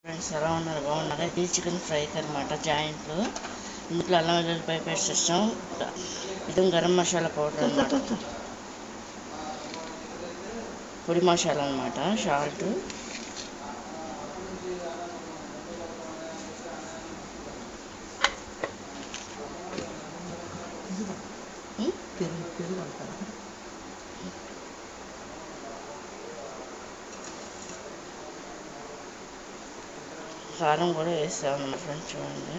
Friends ఎలా ఉన్నారు? బాగున్నారా? ఇది చికెన్ ఫ్రై అనమాట. జాయింట్లు ఇంట్లో అల్లం వెల్లుల్లిపాయ పేస్ట్ ఇస్తాం. ఇది గరం మసాలా పౌడర్ అనమాట, పొడి మసాలా అనమాట, సాల్ట్, కారం కూడా వేస్తాం అన్నమాట. ఫ్రెండ్స్ చూడండి,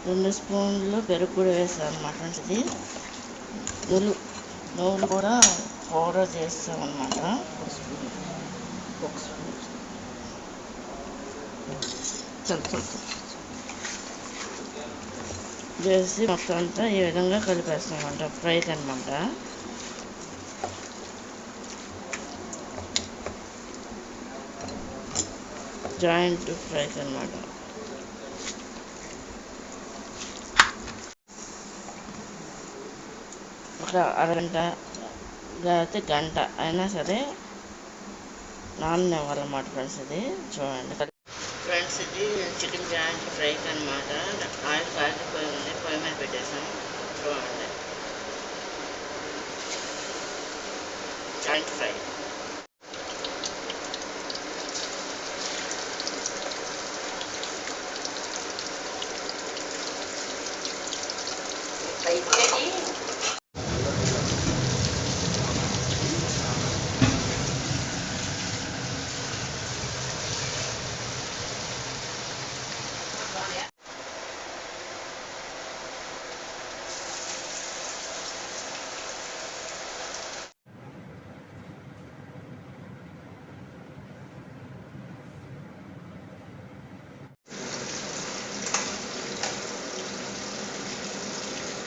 2 స్పూన్లు పెరుగు కూడా వేస్తాం అన్నమాట. ఫ్రెండ్స్ ఇది నువ్వులు కూడా పౌడర్ చేస్తాం అన్నమాట. చేసి మొత్తం అంతా ఈ విధంగా కలిపేస్తాం అన్నమాట. ఫ్రైకి అనమాట. జాయింట్ ఫ్రైకి అనమాట. ఒక అరగంట లేకపోతే గంట అయినా సరే నాననివ్వాలన్నమాట. ఫ్రెండ్స్ ఇది చూడండి. ఫ్రెండ్స్ ఇది చికెన్ జాయింట్ ఫ్రైకి అనమాట. ఆయిల్ కాగిపోయి ఉంది, పొయ్యి మీద పెట్టేసాం. చూడండి, joint fry.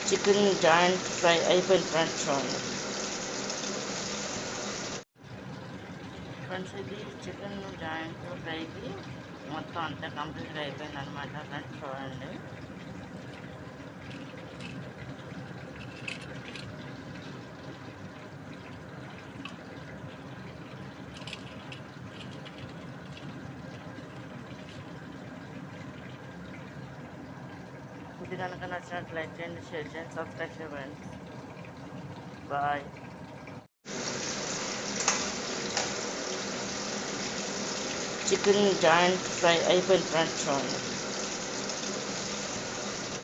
Chicken joint fry అయిపోయింది ఫ్రెండ్స్. చూడండి ఫ్రెండ్స్, ఇది చికెన్ జాయింట్ ఫ్రైకి మొత్తం అంతా కంప్లీట్గా అయిపోయింది అనమాట. ఫ్రెండ్స్ చూడండి, ఇది కనుక నచ్చినట్లు లైక్ చేయండి, షేర్ చేయండి, సబ్స్క్రైబ్ చేయండి. బాయ్. చికెన్ జాయింట్ ఫ్రై అయిపోయింది ఫ్రెండ్స్. చూడండి.